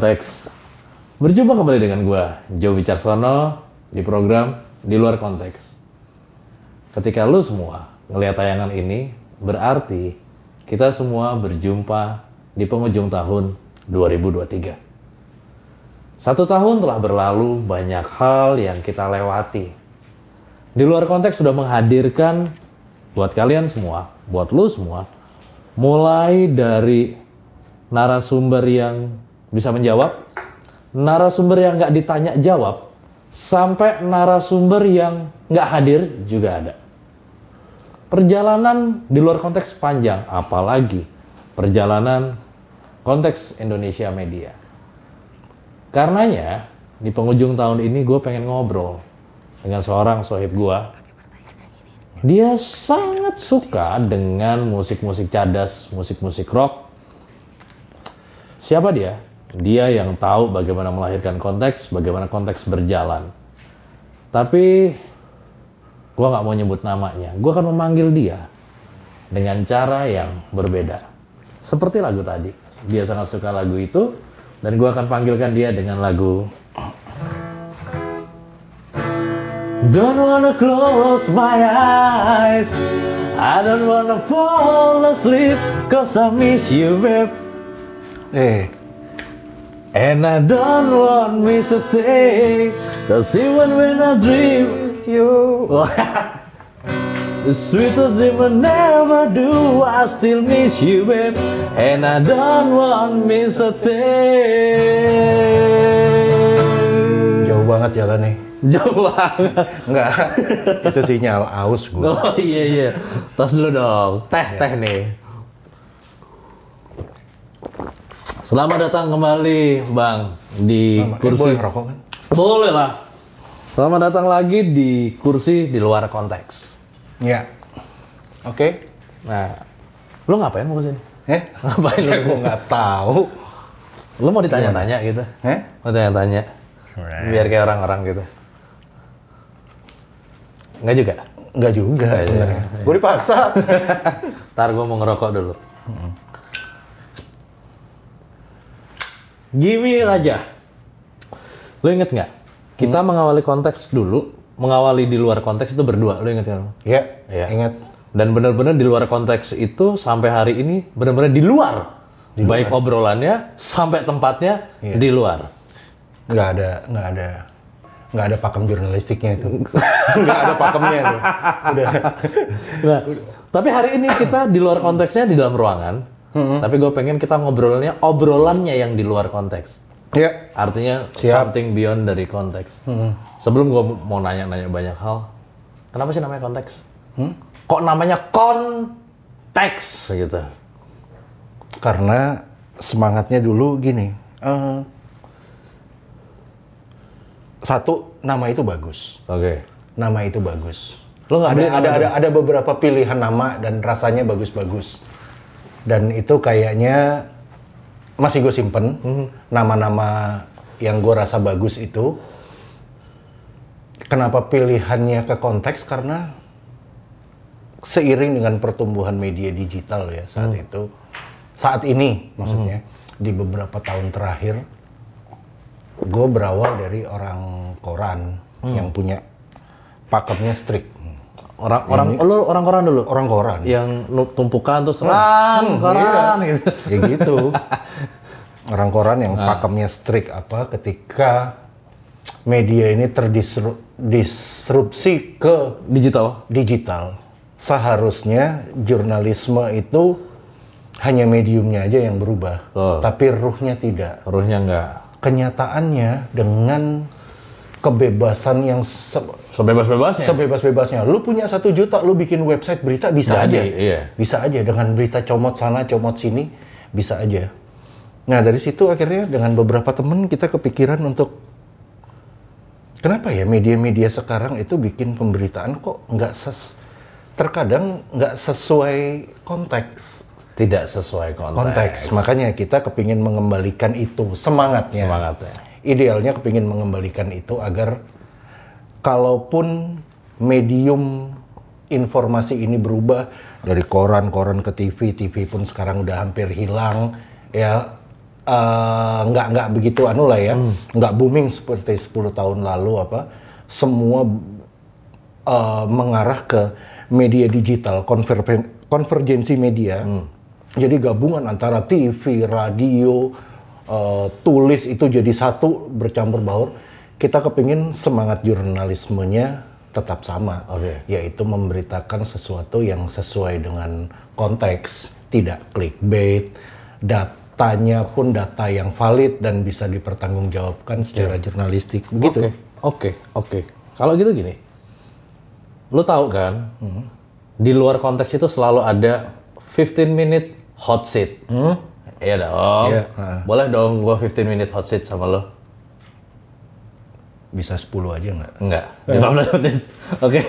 Konteks. Berjumpa kembali dengan gua, Joe Wicaksono, di program Di Luar Konteks. Ketika lu semua ngelihat tayangan ini, berarti kita semua berjumpa di penghujung tahun 2023. 1 tahun telah berlalu, banyak hal yang kita lewati. Di Luar Konteks sudah menghadirkan buat kalian semua, buat lu semua, mulai dari narasumber yang bisa menjawab, narasumber yang nggak ditanya jawab, sampai narasumber yang nggak hadir juga ada. Perjalanan Di Luar Konteks panjang, apalagi perjalanan Konteks Indonesia Media. Karenanya, di penghujung tahun ini gue pengen ngobrol dengan seorang sohib gue. Dia sangat suka dengan musik-musik cadas, musik-musik rock. Siapa dia? Dia yang tahu bagaimana melahirkan konteks, bagaimana konteks berjalan. Tapi gue nggak mau nyebut namanya. Gue akan memanggil dia dengan cara yang berbeda. Seperti lagu tadi. Dia sangat suka lagu itu. Dan gue akan panggilkan dia dengan lagu Don't wanna close my eyes, I don't wanna fall asleep, cause I miss you, babe. And I don't want me to take, cause even when I dream with you, the sweetest dream I never do, I still miss you, babe. And I don't want me to take. Jauh banget jalan nih. Jauh banget. Enggak, itu sinyal aus gue. Oh iya. Tos dulu dong. Teh nih. Selamat datang kembali, Bang, di kursi. Boleh ngerokok kan? Boleh lah. Selamat datang lagi di kursi Di Luar Konteks. Ya. Oke. Nah, lu ngapain mau kesini? Ngapain lu? Gue nggak tahu. Lu mau ditanya-tanya gitu? Mau tanya-tanya? Biar kayak orang-orang gitu. Enggak juga? Enggak juga sebenarnya. Gue dipaksa. Ntar gue mau ngerokok dulu. Gini aja. Lu inget nggak? Kita mengawali konteks dulu, mengawali Di Luar Konteks itu berdua. Lu inget nggak? Iya, inget. Dan benar-benar di luar konteks itu sampai hari ini benar-benar di luar. Baik obrolannya sampai tempatnya di luar. Nggak ada pakem jurnalistiknya itu. Nggak ada pakemnya tuh. Udah. Nah, tapi hari ini kita di luar konteksnya di dalam ruangan. Tapi gue pengen kita obrolannya yang di luar konteks. Iya. Artinya something beyond dari konteks. Sebelum gue mau nanya-nanya banyak hal, kenapa sih namanya konteks? Kok namanya konteks gitu? Karena semangatnya dulu gini. Satu, nama itu bagus. Oke. Nama itu bagus. Lo nggak ada beberapa pilihan nama dan rasanya bagus-bagus. Dan itu kayaknya masih gue simpen. Nama-nama yang gue rasa bagus itu. Kenapa pilihannya ke konteks? Karena seiring dengan pertumbuhan media digital ya saat ini maksudnya di beberapa tahun terakhir, gue berawal dari orang koran yang punya pakemnya strict. Orang koran dulu. Orang koran. Yang tumpukan terus koran gitu. Ya gitu. Orang koran yang pakemnya strict ketika media ini terdisrupsi ke digital. Seharusnya jurnalisme itu hanya mediumnya aja yang berubah, tapi ruhnya tidak. Ruhnya enggak. Kenyataannya dengan kebebasan yang sebebas-bebasnya. Lu punya 1 juta, lu bikin website berita bisa aja. Iya. Bisa aja dengan berita comot sana, comot sini, bisa aja. Nah dari situ akhirnya dengan beberapa temen kita kepikiran untuk kenapa ya media-media sekarang itu bikin pemberitaan kok terkadang nggak sesuai konteks. Tidak sesuai konteks. Makanya kita kepingin mengembalikan itu semangatnya. Idealnya kepingin mengembalikan itu agar kalaupun medium informasi ini berubah dari koran ke TV pun sekarang udah hampir hilang ya, nggak begitu anu lah ya, nggak booming seperti 10 tahun lalu apa. Semua mengarah ke media digital, konvergensi media. Jadi gabungan antara TV, radio, tulis itu jadi satu bercampur baur. Kita kepingin semangat jurnalismenya tetap sama, yaitu memberitakan sesuatu yang sesuai dengan konteks, tidak clickbait, datanya pun data yang valid dan bisa dipertanggungjawabkan secara jurnalistik, begitu. Oke. Kalau gitu gini, lu tahu kan, di luar konteks itu selalu ada 15 minute hot seat. Iya dong. Iya, Boleh dong gua 15 minute hot seat sama lo. Bisa 10 aja nggak? Enggak, 15 menit. Oke.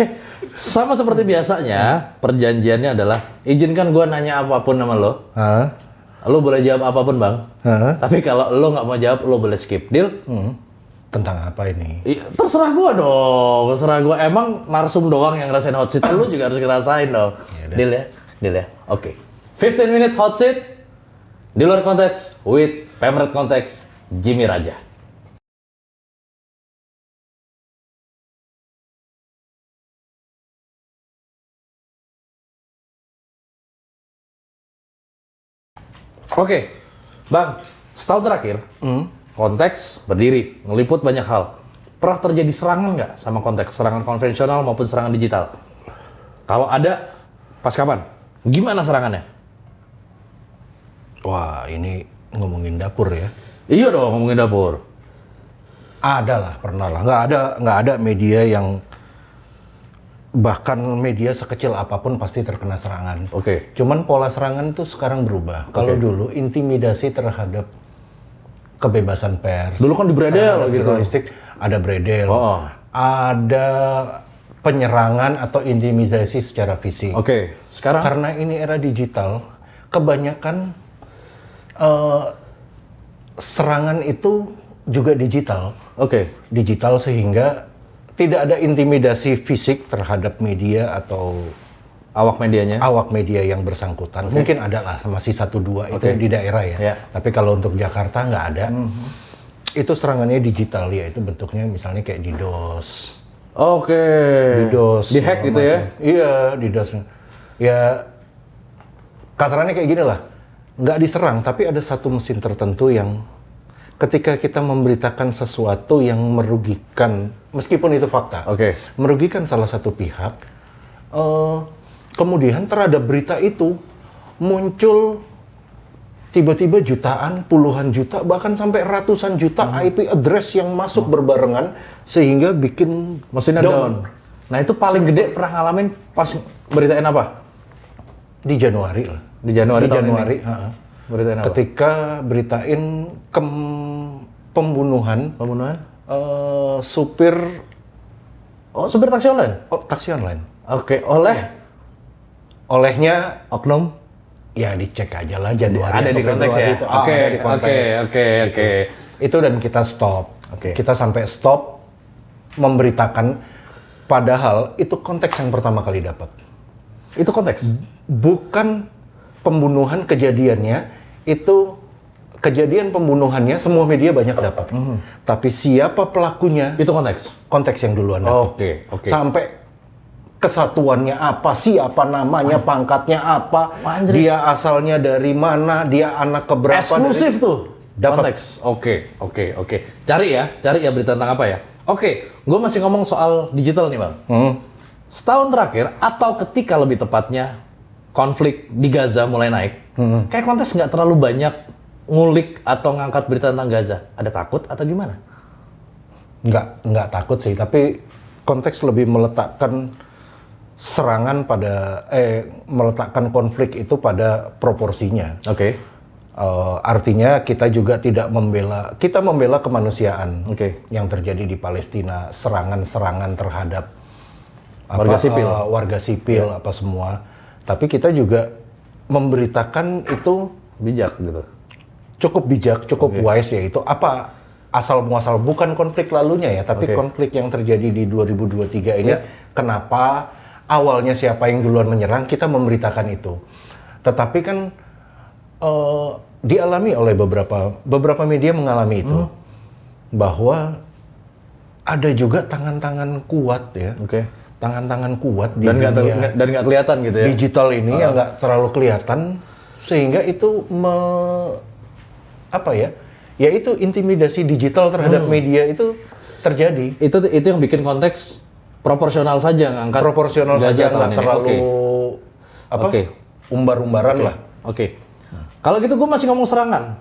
Sama seperti biasanya, perjanjiannya adalah izinkan gua nanya apapun sama lo. Lo boleh jawab apapun, Bang. Tapi kalau lo nggak mau jawab, lo boleh skip. Deal? Tentang apa ini? Terserah gua dong. Terserah gua. Emang narsum doang yang ngerasain hot seat. Lo juga harus ngerasain dong. Deal ya? Deal ya? Oke. 15 minute hot seat di luar konteks with Pemret Konteks Jimmy Raja. Oke, Bang, setahun terakhir, konteks berdiri, ngeliput banyak hal. Pernah terjadi serangan nggak sama konteks? Serangan konvensional maupun serangan digital? Kalau ada, pas kapan? Gimana serangannya? Wah, ini ngomongin dapur ya. Iya dong, ngomongin dapur. Ada lah, pernah lah. Nggak ada media yang bahkan media sekecil apapun pasti terkena serangan. Oke. Cuman pola serangan itu sekarang berubah. Kalau dulu intimidasi terhadap kebebasan pers. Dulu kan dibredel gitu. Jurnalistik ada bredel. Ada penyerangan atau intimidasi secara fisik. Oke. Sekarang? Karena ini era digital, kebanyakan serangan itu juga digital. Oke. Digital sehingga tidak ada intimidasi fisik terhadap media atau Awak medianya? awak media yang bersangkutan. Mungkin ada lah, masih 1-2 itu di daerah ya. Ya. Tapi kalau untuk Jakarta nggak ada. Itu serangannya digital ya, itu bentuknya misalnya kayak DDoS. Oke. DDoS. Di-hack gitu ya? Iya, DDoS. Ya, kasarannya kayak gini lah. Nggak diserang, tapi ada satu mesin tertentu yang ketika kita memberitakan sesuatu yang merugikan, meskipun itu fakta, merugikan salah satu pihak, kemudian terhadap berita itu muncul tiba-tiba jutaan, puluhan juta, bahkan sampai ratusan juta IP address yang masuk berbarengan, sehingga bikin mesinnya down. Nah itu paling gede pernah ngalamin pas beritain apa? Di Januari lah. Di Januari tahun Januari, ini? Beritain apa? Ketika beritain pembunuhan supir supir taksi online? Taksi online. Oke, olehnya oknum? Ya dicek aja lah Januari ada atau di konteks Februari ya? itu. Ada di konteks. Oke. Itu dan kita stop. Kita sampai stop memberitakan, padahal itu konteks yang pertama kali dapat. Itu konteks? Bukan pembunuhan kejadiannya, itu kejadian pembunuhannya semua media banyak dapat. Tapi siapa pelakunya? Itu konteks? Konteks yang duluan dapat. Oke. Sampai kesatuannya apa, siapa namanya, pangkatnya apa, dia asalnya dari mana, dia anak keberapa. Eksklusif tuh? Dapat. Konteks? Oke. Cari ya berita tentang apa ya? Oke, gue masih ngomong soal digital nih Bang. Setahun terakhir, atau ketika lebih tepatnya, konflik di Gaza mulai naik, kayak konteks nggak terlalu banyak ngulik atau ngangkat berita tentang Gaza. Ada takut atau gimana? Nggak takut sih, tapi konteks lebih meletakkan serangan pada, meletakkan konflik itu pada proporsinya. Artinya kita juga tidak kita membela kemanusiaan yang terjadi di Palestina, serangan-serangan terhadap warga sipil apa semua. Tapi kita juga memberitakan itu bijak gitu. Cukup bijak, cukup wise, yaitu apa asal muasal, bukan konflik lalunya ya, tapi konflik yang terjadi di 2023 ini. Kenapa awalnya siapa yang duluan menyerang, kita memberitakan itu. Tetapi kan dialami oleh beberapa media mengalami itu, bahwa ada juga tangan-tangan kuat ya, tangan-tangan kuat di Dan dunia nggak kelihatan gitu ya. digital ini yang nggak terlalu kelihatan, sehingga itu ya itu intimidasi digital terhadap media itu terjadi. Itu yang bikin konteks proporsional saja ngangkat. Proporsional saja, nggak terlalu Oke. umbar-umbaran lah. Oke. Kalau gitu gue masih ngomong serangan.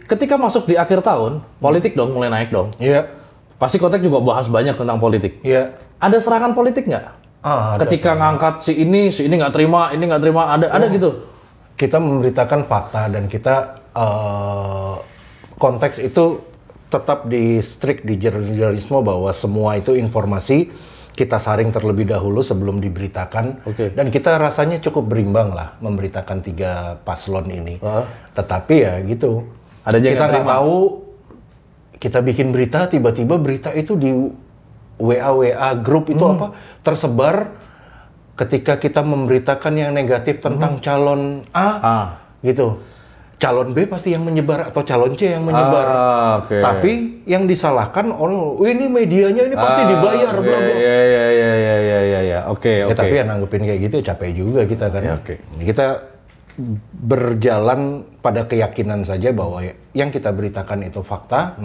Ketika masuk di akhir tahun, politik dong mulai naik dong. Iya. Pasti konteks juga bahas banyak tentang politik. Iya. Ada serangan politik nggak? Ada. Ketika ngangkat si ini nggak terima, ada gitu. Kita memberitakan fakta dan kita konteks itu tetap di strict di jurnalisme bahwa semua itu informasi kita saring terlebih dahulu sebelum diberitakan. Dan kita rasanya cukup berimbang lah memberitakan 3 paslon ini. Tetapi ya gitu. Kita nggak tahu, kita bikin berita, tiba-tiba berita itu di WA grup itu tersebar ketika kita memberitakan yang negatif tentang calon A. Gitu. Calon B pasti yang menyebar atau calon C yang menyebar. Tapi yang disalahkan ini medianya ini pasti dibayar bla bla. Oke. Tapi yang nanggepin kayak gitu capek juga kita kan. Kita berjalan pada keyakinan saja bahwa yang kita beritakan itu fakta,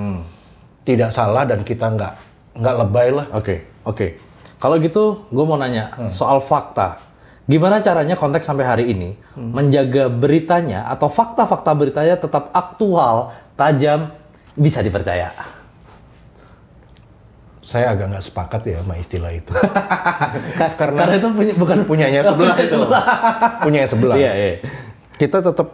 tidak salah, dan kita nggak lebay lah. Oke. Kalau gitu, gue mau nanya soal fakta. Gimana caranya konteks sampai hari ini menjaga beritanya atau fakta-fakta beritanya tetap aktual, tajam, bisa dipercaya? Saya agak nggak sepakat ya sama istilah itu. Karena itu bukan punyanya sebelah itu. Punyanya sebelah. Iya. Kita tetap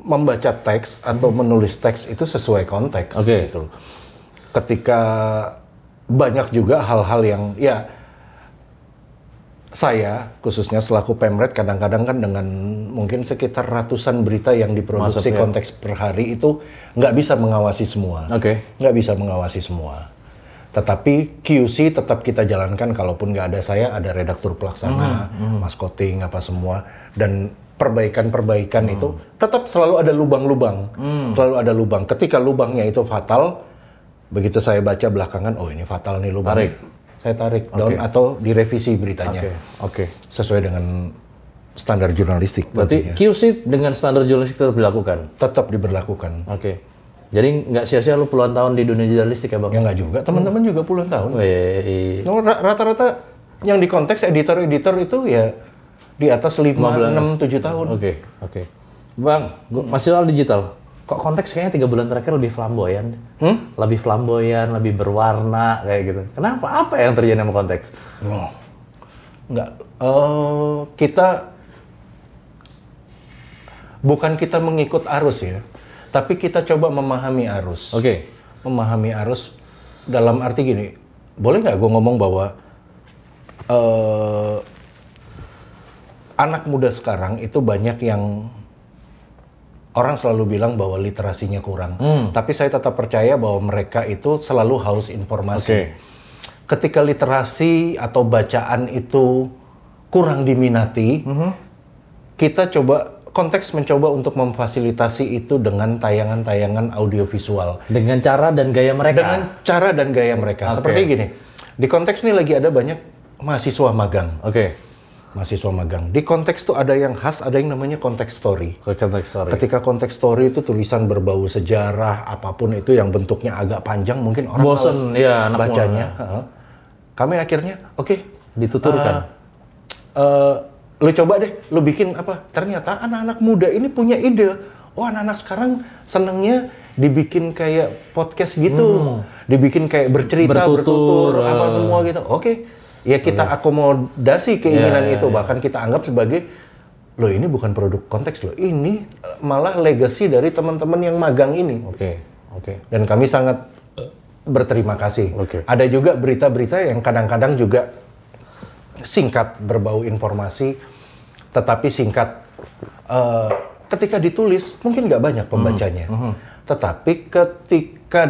membaca teks atau menulis teks itu sesuai konteks gitu. Ketika banyak juga hal-hal yang saya khususnya selaku Pemret kadang-kadang kan dengan mungkin sekitar ratusan berita yang diproduksi konteks per hari itu nggak bisa mengawasi semua. Nggak bisa mengawasi semua. Tetapi QC tetap kita jalankan, kalaupun nggak ada saya, ada redaktur pelaksana, maskoting, apa semua. Dan perbaikan-perbaikan itu tetap selalu ada lubang-lubang. Selalu ada lubang. Ketika lubangnya itu fatal, begitu saya baca belakangan, oh ini fatal nih lubangnya. Saya tarik down atau direvisi beritanya. Sesuai dengan standar jurnalistik. Berarti QC dengan standar jurnalistik tetap dilakukan? Tetap diberlakukan. Jadi nggak sia-sia lu puluhan tahun di dunia jurnalistik ya Bang? Ya nggak juga, teman-teman juga puluhan tahun. Rata-rata yang di konteks editor-editor itu ya di atas 5, 6, 7 tahun. Bang, masih soal digital. Kok konteks kayaknya 3 bulan terakhir lebih flamboyan? Lebih flamboyan, lebih berwarna kayak gitu. Kenapa? Apa yang terjadi sama konteks? Enggak. Bukan kita mengikut arus ya, tapi kita coba memahami arus. Memahami arus dalam arti gini, boleh nggak gue ngomong bahwa anak muda sekarang itu banyak yang orang selalu bilang bahwa literasinya kurang. Tapi saya tetap percaya bahwa mereka itu selalu haus informasi. Ketika literasi atau bacaan itu kurang diminati, kita konteks mencoba untuk memfasilitasi itu dengan tayangan-tayangan audiovisual. Dengan cara dan gaya mereka? Seperti gini, di konteks ini lagi ada banyak mahasiswa magang. Mahasiswa magang. Di konteks itu ada yang khas, ada yang namanya konteks story. Ketika konteks story itu tulisan berbau sejarah, apapun itu yang bentuknya agak panjang, mungkin orang bosen, bacanya. Kami akhirnya, dituturkan. Lu coba deh, lu bikin apa? Ternyata anak-anak muda ini punya ide. Oh, anak-anak sekarang senengnya dibikin kayak podcast gitu. Dibikin kayak bercerita, bertutur, apa semua gitu. Ya kita akomodasi keinginan itu, bahkan kita anggap sebagai, loh ini bukan produk konteks loh, ini malah legacy dari teman-teman yang magang ini. Dan kami sangat berterima kasih. Ada juga berita-berita yang kadang-kadang juga singkat, berbau informasi, tetapi singkat. Ketika ditulis mungkin nggak banyak pembacanya, tetapi ketika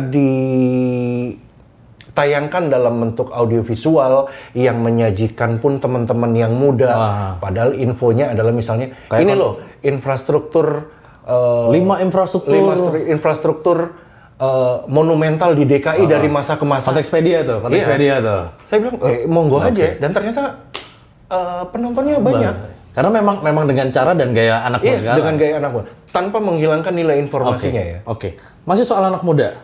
tayangkan dalam bentuk audiovisual yang menyajikan pun teman-teman yang muda. Padahal infonya adalah misalnya Kayak ini loh infrastruktur 5 infrastruktur monumental di DKI dari masa ke masa. Kontekspedia tuh. Saya bilang monggo aja dan ternyata penontonnya banyak. Karena memang dengan cara dan gaya anak muda sekarang. Dengan gaya anak muda tanpa menghilangkan nilai informasinya ya. Oke. Masih soal anak muda.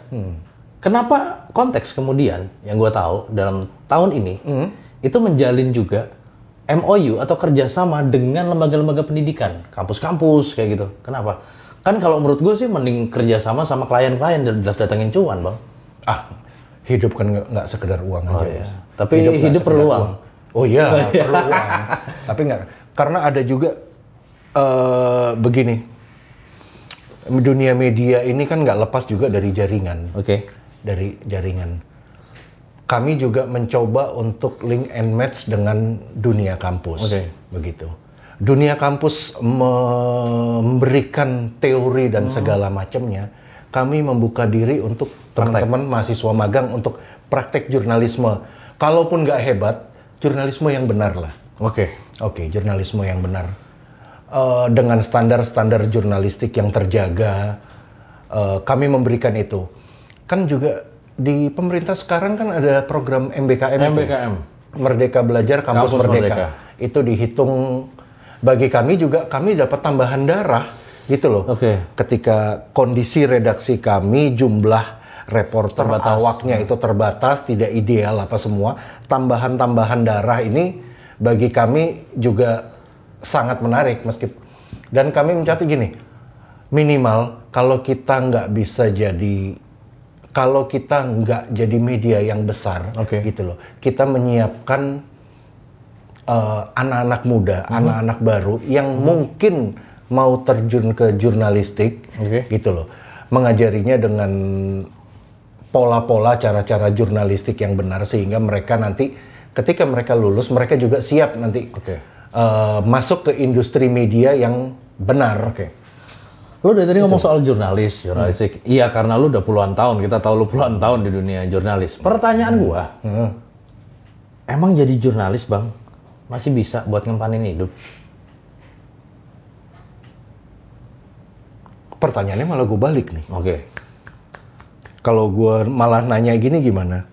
Kenapa konteks kemudian yang gue tahu dalam tahun ini itu menjalin juga MOU atau kerjasama dengan lembaga-lembaga pendidikan, kampus-kampus kayak gitu. Kenapa? Kan kalau menurut gue sih mending kerjasama sama klien-klien dan jelas datangin cuan, Bang. Hidup kan nggak sekedar uang aja. Iya. Tapi hidup perlu uang. Oh iya, perlu uang. Tapi nggak, karena ada juga begini. Dunia media ini kan nggak lepas juga dari jaringan. Dari jaringan. Kami juga mencoba untuk link and match dengan dunia kampus. Begitu. Dunia kampus memberikan teori dan segala macamnya. Kami membuka diri untuk teman-teman mahasiswa magang untuk praktek jurnalisme. Kalaupun nggak hebat, jurnalisme yang benar lah. Oke, jurnalisme yang benar. Dengan standar-standar jurnalistik yang terjaga, kami memberikan itu. Kan juga di pemerintah sekarang kan ada program MBKM. Merdeka Belajar Kampus Merdeka. Itu dihitung bagi kami juga, kami dapat tambahan darah gitu loh. Ketika kondisi redaksi kami, jumlah reporter, awaknya itu terbatas, tidak ideal apa semua, tambahan-tambahan darah ini bagi kami juga sangat menarik dan kami mencatat gini, minimal kalau kita nggak jadi media yang besar, gitu loh, kita menyiapkan anak-anak muda, anak-anak baru yang mungkin mau terjun ke jurnalistik, gitu loh, mengajarinya dengan pola-pola, cara-cara jurnalistik yang benar sehingga mereka nanti ketika mereka lulus mereka juga siap nanti masuk ke industri media yang benar. Lu dari tadi ngomong soal jurnalistik. Iya, karena lu udah puluhan tahun, kita tahu lu puluhan tahun di dunia jurnalis. Pertanyaan gua, emang jadi jurnalis, Bang, masih bisa buat ngempanin hidup? Pertanyaannya malah gue balik nih. Kalau gue malah nanya gini gimana?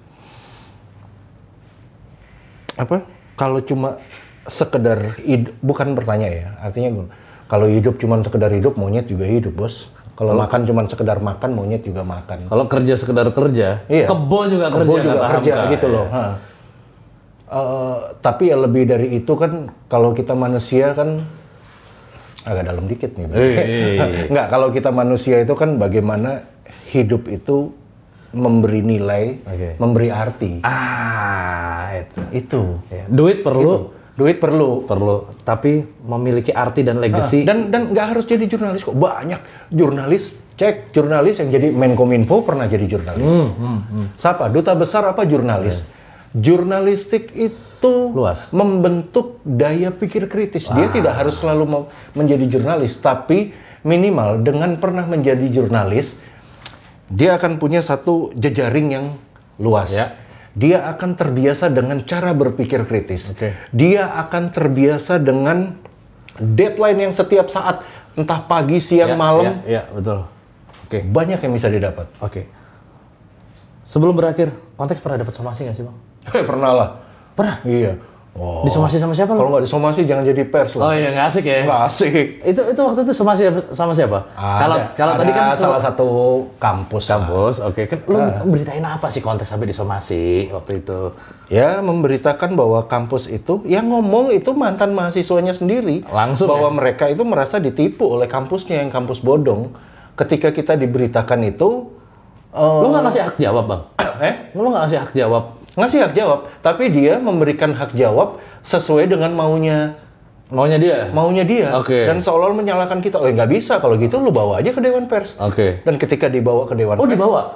Kalau cuma sekedar hidup, bukan bertanya ya, artinya kalau hidup cuma sekedar hidup, monyet juga hidup, bos. Kalau makan cuma sekedar makan, monyet juga makan. Kalau kerja sekedar kerja, kebo juga kerja gitu loh. Tapi ya lebih dari itu kan, kalau kita manusia kan agak dalam dikit nih. Nggak, kalau kita manusia itu kan bagaimana hidup itu memberi nilai, memberi arti. Itu. Duit perlu. Duit perlu, tapi memiliki arti dan legacy. Dan nggak harus jadi jurnalis kok. Banyak jurnalis, jurnalis yang jadi Menkominfo pernah jadi jurnalis. Siapa? Duta besar apa jurnalis? Jurnalistik itu luas, membentuk daya pikir kritis. Dia tidak harus selalu menjadi jurnalis, tapi minimal dengan pernah menjadi jurnalis, dia akan punya satu jejaring yang luas. Dia akan terbiasa dengan cara berpikir kritis. Dia akan terbiasa dengan deadline yang setiap saat, entah pagi, siang, malam. Betul. Banyak yang bisa didapat. Sebelum berakhir, konteks pernah dapat somasi nggak sih, Bang? Pernah lah. Pernah? Iya. Disomasi sama siapa? Kalau nggak disomasi jangan jadi pers lah. Oh iya, nggak asik ya? Nggak asik. Itu waktu itu somasi sama siapa? Kalau tadi kan salah satu kampus. Kan lu beritain apa sih konteks sampai disomasi waktu itu? Ya, memberitakan bahwa kampus itu, yang ngomong itu mantan mahasiswanya sendiri. Langsung bahwa mereka itu merasa ditipu oleh kampusnya yang kampus bodong. Ketika kita diberitakan itu, lu nggak ngasih hak jawab, Bang? Lu nggak ngasih hak jawab? Ngasih hak jawab, tapi dia memberikan hak jawab sesuai dengan maunya dia. Dan seolah-olah menyalahkan kita. Nggak bisa, kalau gitu lu bawa aja ke Dewan Pers. Dan ketika dibawa ke Dewan Pers,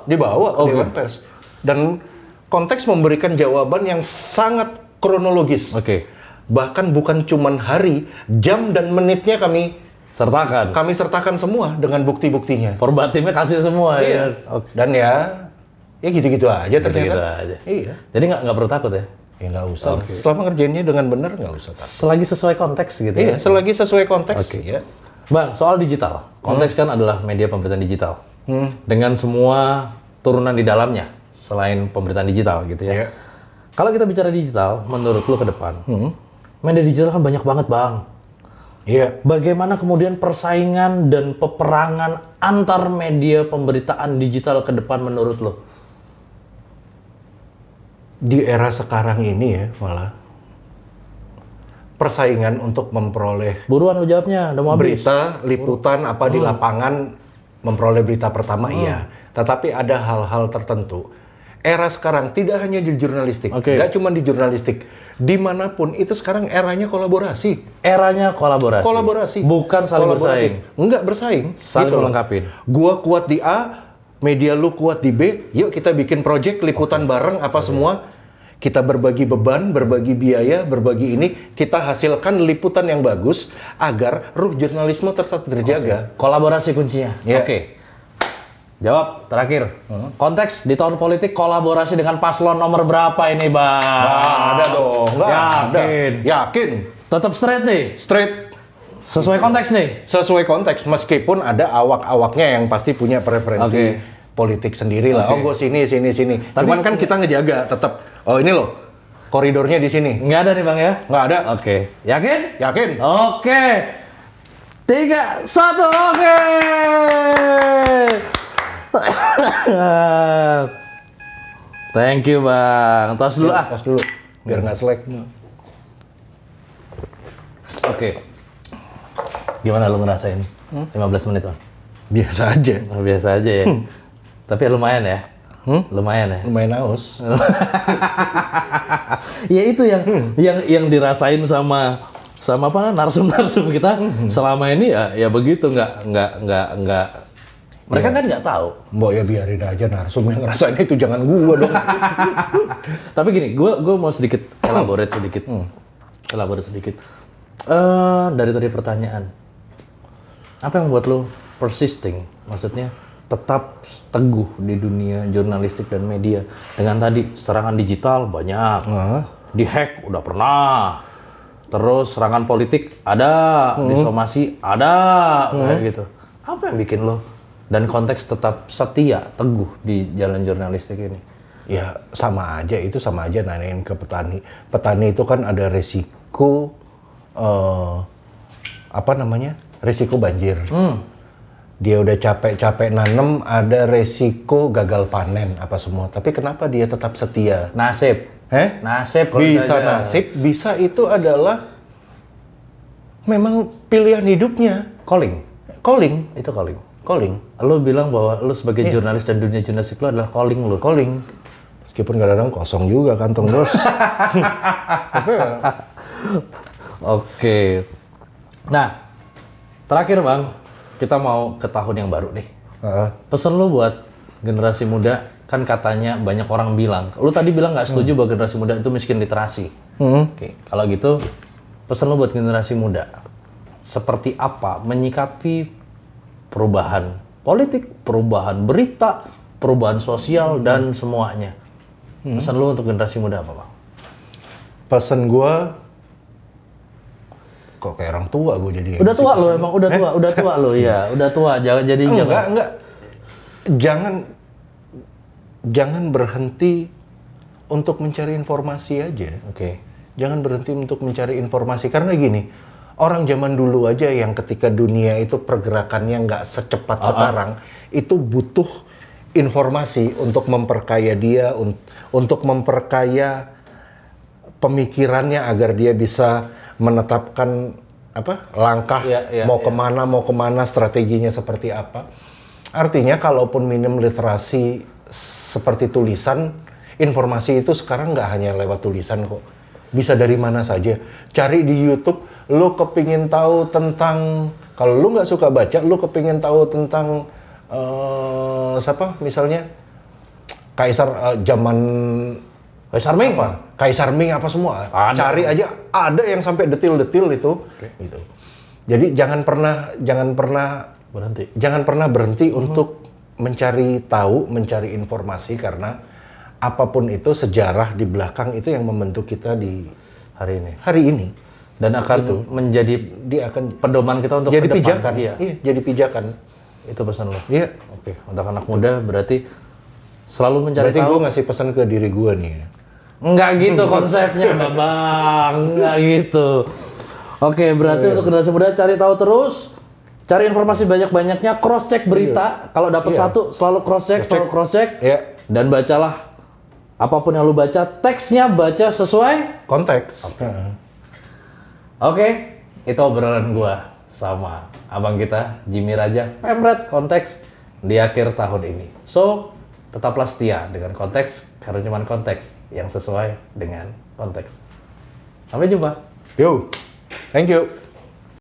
dibawa ke Dewan Pers. Dan konteks memberikan jawaban yang sangat kronologis. Bahkan bukan cuman hari, jam dan menitnya kami sertakan semua dengan bukti-buktinya. Verbatimnya kasih semua. Dan ya Ya gitu-gitu aja ternyata. Gitu-gitu aja. Iya. Jadi nggak perlu takut ya? Ya nggak usah. Selama ngerjainnya dengan benar nggak usah takut. Selagi sesuai konteks gitu Iya, ya? selagi sesuai konteks. Ya. Bang, soal digital. Konteks kan adalah media pemberitaan digital. Dengan semua turunan di dalamnya, selain pemberitaan digital gitu ya. Iya. Kalau kita bicara digital, menurut lo ke depan, media digital kan banyak banget, Bang. Iya. Bagaimana kemudian persaingan dan peperangan antar media pemberitaan digital ke depan menurut lo? Di era sekarang ini ya malah persaingan untuk memperoleh Buruan lo jawabnya, udah mau habis. berita, liputan apa di lapangan, memperoleh berita pertama iya. Tetapi ada hal-hal tertentu. Era sekarang tidak hanya di jurnalistik, nggak cuma di jurnalistik, dimanapun itu sekarang eranya kolaborasi. Eranya kolaborasi. Kolaborasi. Bukan saling bersaing. Enggak bersaing. Saling Gitu loh. melengkapin. Gua kuat di A, media lu kuat di B, yuk kita bikin project liputan bareng apa semua. Kita berbagi beban, berbagi biaya, berbagi ini, kita hasilkan liputan yang bagus agar ruh jurnalisme tetap terjaga. Kolaborasi kuncinya. Iya. Oke. Jawab terakhir. Konteks di tahun politik kolaborasi dengan paslon nomor berapa ini, Bang? Nggak ada dong, nggak ada. Yakin. Yakin. Tetap straight nih. Straight. Sesuai konteks nih. Sesuai konteks, meskipun ada awak-awaknya yang pasti punya preferensi politik sendiri lah. Oh, gue sini. Cuman kan kita ngejaga tetap. Oh, ini loh, koridornya di sini. Nggak ada nih, Bang ya? Nggak ada. Oke. Yakin? Yakin? Oke. 3, 1, oke. Thank you, Bang. Tos dulu ah. Tos dulu, biar nggak selek. Oke. Gimana lu ngerasain 15 menit, Bang? Biasa aja. Biasa aja ya. Tapi lumayan ya. Lumayan ya. Lumayan haus. Ya itu yang dirasain sama apa narsum-narsum kita selama ini ya begitu nggak mereka kan nggak tahu. Mbok ya biarin aja narsum yang ngerasain itu, jangan gua dong. Tapi gini, gua mau sedikit elaborate sedikit. Dari tadi pertanyaan, apa yang membuat lo persisting? Maksudnya tetap teguh di dunia jurnalistik dan media dengan tadi serangan digital banyak, dihack udah pernah, terus serangan politik ada, disomasi ada, kayak gitu. Apa yang bikin lo dan konteks tetap setia teguh di jalan jurnalistik ini? Ya sama aja nanyain ke petani. Petani itu kan ada resiko resiko banjir. Dia udah capek-capek nanem, ada resiko gagal panen apa semua. Tapi kenapa dia tetap setia? Nasib. Nasib. Bisa nasib, bisa itu adalah memang pilihan hidupnya. Calling. Itu calling. Lo bilang bahwa lo sebagai jurnalis dan dunia jurnalistik lo adalah calling lo. Meskipun kadang-kadang kosong juga kantong bos. Oke. Nah, terakhir Bang, kita mau ke tahun yang baru nih. Pesan lo buat generasi muda, kan katanya banyak orang bilang, lo tadi bilang nggak setuju bahwa generasi muda itu miskin literasi. Oke, kalau gitu pesan lo buat generasi muda, seperti apa menyikapi perubahan politik, perubahan berita, perubahan sosial dan semuanya. Pesan lo untuk generasi muda apa, Bang? Pesan gua, kok kayak orang tua gue jadi. Udah tua lo emang, udah tua lo ya, udah tua. Enggak. Jangan berhenti untuk mencari informasi aja. Oke. Jangan berhenti untuk mencari informasi karena gini, orang zaman dulu aja yang ketika dunia itu pergerakannya nggak secepat sekarang, itu butuh informasi untuk memperkaya dia, untuk memperkaya pemikirannya agar dia bisa menetapkan langkah mau kemana, strateginya seperti apa. Artinya kalaupun minim literasi seperti tulisan, informasi itu sekarang nggak hanya lewat tulisan kok, bisa dari mana saja. Cari di YouTube, lu kepingin tahu tentang, kalau lu nggak suka baca, lu kepingin tahu tentang siapa misalnya Kaisar zaman Kaisar Ming, Kaisar Ming apa semua. Ada. Cari aja, ada yang sampai detil-detil itu. Gitu. Jadi jangan pernah berhenti untuk mencari tahu, mencari informasi karena apapun itu sejarah di belakang itu yang membentuk kita di hari ini. Dan akan menjadi Dia akan pedoman kita untuk jadi ke depan. pijakan. Iya. Iya, jadi pijakan. Itu pesan lo. Iya. Oke, untuk anak muda berarti selalu mencari Berarti tahu. gue ngasih pesan ke diri gue nih ya. Enggak gitu konsepnya, Babang. Enggak gitu. Oke, berarti untuk generasi muda cari tahu terus, cari informasi banyak-banyaknya, cross check berita. Kalau dapat Iya. satu selalu cross check, Iya. dan bacalah apapun yang lu baca, teksnya baca sesuai. Konteks. Oke, itu obrolan gua sama abang kita Jimmy Raja, Pemret Konteks di akhir tahun ini. So, tetaplah setia dengan konteks karena cuma konteks yang sesuai dengan konteks. Sampai jumpa. Yo, thank you.